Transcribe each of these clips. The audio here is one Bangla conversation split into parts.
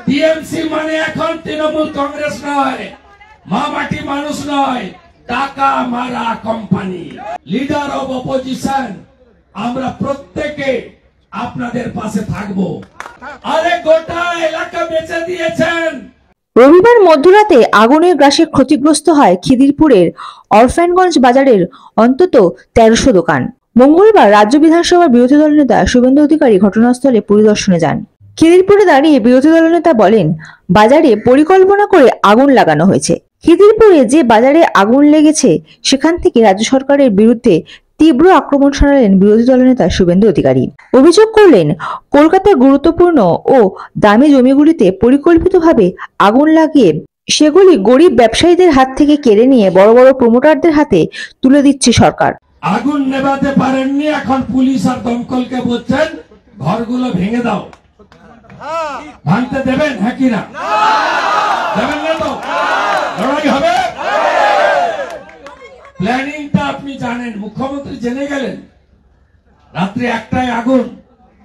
টিএমসি মানে এখন তৃণমূল কংগ্রেস নয়, মা মাটি মানুষ নয়, টাকা মারা কোম্পানি। লিডার অব অপোজিশন আমরা প্রত্যেকে আপনাদের পাশে থাকবো। আরে গোটা এলাকা বেচে দিয়েছেন। রবিবার মধ্যরাতে আগুনের গ্রাসে ক্ষতিগ্রস্ত হয় খিদিরপুরের অরফানগঞ্জ বাজারের অন্তত ১৩০০ দোকান। মঙ্গলবার রাজ্য বিধানসভার বিরোধী দল নেতা শুভেন্দু অধিকারী ঘটনাস্থলে পরিদর্শনে যান। খিদিরপুরে দাঁড়িয়ে বিরোধী দলনেতা বলেন, বাজারে পরিকল্পনা করে আগুন লাগানো হয়েছে। খিদিরপুরে যে বাজারে আগুন লেগেছে সেখান থেকে রাজ্য সরকারের বিরুদ্ধে তীব্র আক্রমণ শানালেন বিরোধী দলনেতা শুভেন্দু অধিকারী। অভিযোগ করলেন, কলকাতার গুরুত্বপূর্ণ ও দামি জমিগুলিতে পরিকল্পিতভাবে আগুন লাগিয়ে সেগুলি গরিব ব্যবসায়ীদের হাত থেকে কেড়ে নিয়ে বড় বড় প্রমোটারদের হাতে তুলে দিচ্ছে সরকার। আগুন নেভাতে পারেননি, এখন পুলিশ আর দমকলকে বলছেন ঘরগুলো ভেঙে দাও। ভাঙতে দেবেন? হ্যাঁ কি না দেবেন না? তো লড়াই হবে। প্ল্যানিংটা আপনি জানেন, মুখ্যমন্ত্রী জেনে গেলেন। রাত্রি ১টায় আগুন,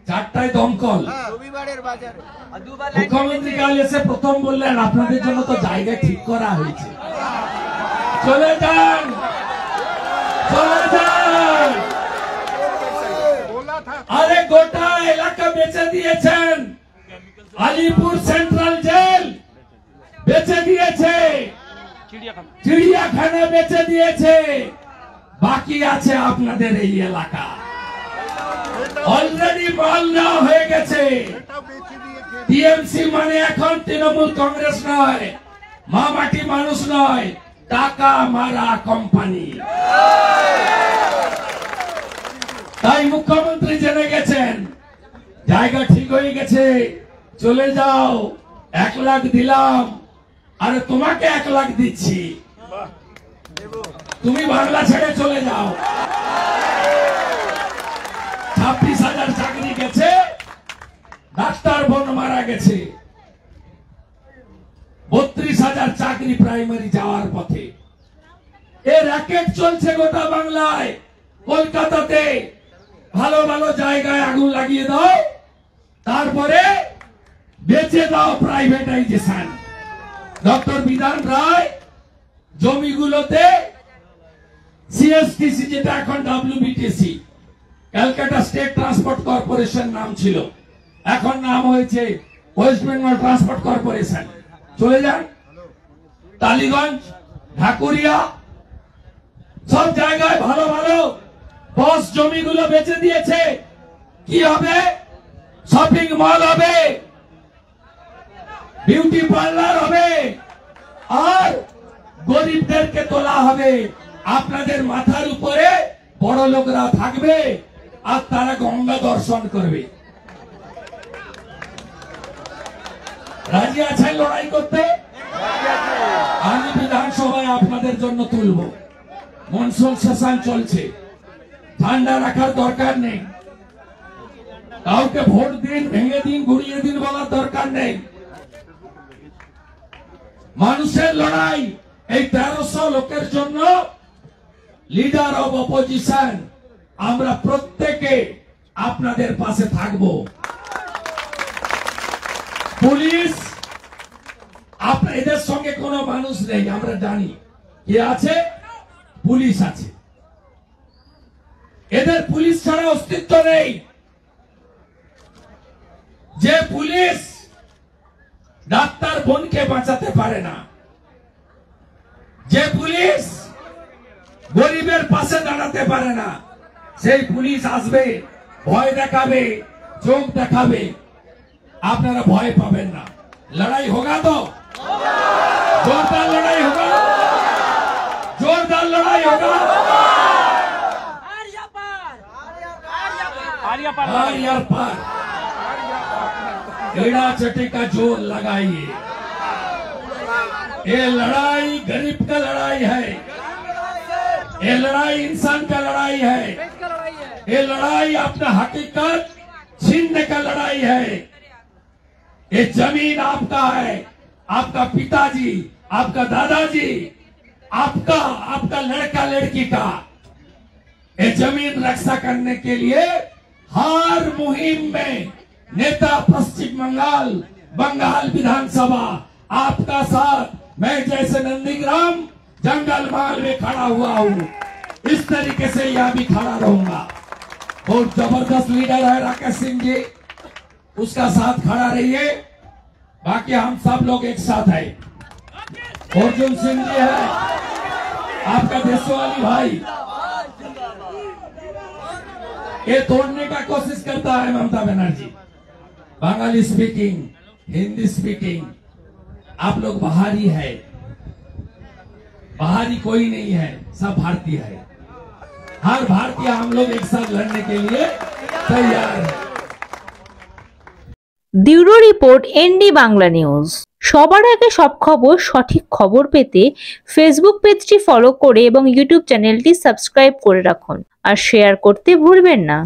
৪টায় দমকল। মুখ্যমন্ত্রী কাল এসে প্রথম বললেন, আপনাদের জন্য তো জায়গা ঠিক করা হয়েছে, চলে যান চলে যান। আরে গোটা এলাকা বেচে দিয়েছেন। আলিপুর সেন্ট্রাল জেল বেচে দিয়েছে, চিড়িয়াখানা বেচে দিয়েছে, বাকি আছে আপনাদের এই এলাকা। অলরেডি মাল নেওয়া হয়ে গেছে। টিএমসি মানে এখন তৃণমূল কংগ্রেস নয়, মা মাটি মানুষ নয়, টাকা মারা কোম্পানি। তাই মুখ্যমন্ত্রী জেনে গেছেন, জায়গা ঠিক হয়ে গেছে, চলে যাও। ১ লাখ দিলাম, আরে তোমাকে ১ লাখ দিচ্ছি, তুমি বাংলা ছেড়ে চলে যাও। ২৬,০০০ চাকরি গেছে, ডাক্তার বোন মারা গেছে, ৩২,০০০ চাকরি প্রাইমারি যাওয়ার পথে। এ র্যাকেট চলছে গোটা বাংলায়। কলকাতাতে ভালো ভালো জায়গায় আগুন লাগিয়ে দাও, তারপরে বেচে দাও প্রাইভেটাইজেশন। ডক্টর বিধান রায় জমিগুলোতে সিএসটিসি, যেটা এখন ডব্লিউবিটিসি, ক্যালকাটা স্টেট ট্রান্সপোর্ট কর্পোরেশন নাম ছিল, এখন নাম হয়েছে ওয়েস্ট বেঙ্গল ট্রান্সপোর্ট কর্পোরেশন। চলে যান। টালিগঞ্জ, ঢাকুরিয়া, সব জায়গায় ভালো ভালো বস জমিগুলো বেচে দিয়েছে। কি হবে? শপিং মল হবে, বিউটি পার্লার হবে, আর গরিবদেরকে তোলা হবে। আপনাদের মাথার উপরে বড় লোকরা থাকবে আর তারা গঙ্গা দর্শন করবে। রাজি আছেন লড়াই করতে? আমি বিধানসভায় আপনাদের জন্য তুলব। মনসুন সেশন চলছে, ঠান্ডা রাখার দরকার নেই। কাউকে ভোট দিন, ভেঙে দিন, গুড়িয়ে দিন বলার দরকার নেই। মানুষের লড়াই। এই ১৩০০ লোকের জন্য লিডার অব অপোজিশন আমরা প্রত্যেকে আপনাদের পাশে থাকব। পুলিশ, এদের সঙ্গে কোনো মানুষ নেই, আমরা জানি। কে আছে? পুলিশ আছে। এদের পুলিশ ছাড়া অস্তিত্ব নেই। যে পুলিশ ডাক্তার বোনকে বাঁচাতে পারে না, যে পুলিশ গরিবের পাশে দাঁড়াতে পারে না, সেই পুলিশ আসবে, ভয় দেখাবে, চোখ দেখাবে। আপনারা ভয় পাবেন না। লড়াই হোগা তো जोरदार लड़ाई होगा, जोरदार लड़ाई होगा। आर्या पार एड़ा चटे का जोर लगाइए। ये लड़ाई गरीब का लड़ाई है, ये लड़ाई इंसान का लड़ाई है, ये लड़ाई अपना हकीकत छीनने का लड़ाई है। ये जमीन आपका है, आपका पिताजी, आपका दादाजी, आपका लड़का लड़की का। ये जमीन रक्षा करने के लिए हर मुहिम में नेता पश्चिम बंगाल बंगाल विधानसभा आपका साथ मैं जैसे नंदीग्राम जंगल महल में खड़ा हुआ हूँ, इस तरीके से यहां भी खड़ा रहूंगा। बहुत जबरदस्त लीडर है राकेश सिंह जी, उसका साथ खड़ा रहिए। बाकी हम सब लोग एक साथ है। अर्जुन सिंह जी है आपका देशवाली भाई, ये तोड़ने का कोशिश करता है ममता बनर्जी। बंगाली स्पीकिंग, हिंदी स्पीकिंग, आप लोग बाहरी है, बाहरी कोई नहीं है, सब भारतीय है। हर भारतीय हम लोग एक साथ लड़ने के लिए तैयार है। Bureau report ND Bangla news. সবার আগে সব খবর, সঠিক খবর পেতে ফেসবুক পেজটি ফলো করে এবং ইউটিউব চ্যানেলটি সাবস্ক্রাইব করে রাখুন আর শেয়ার করতে ভুলবেন না।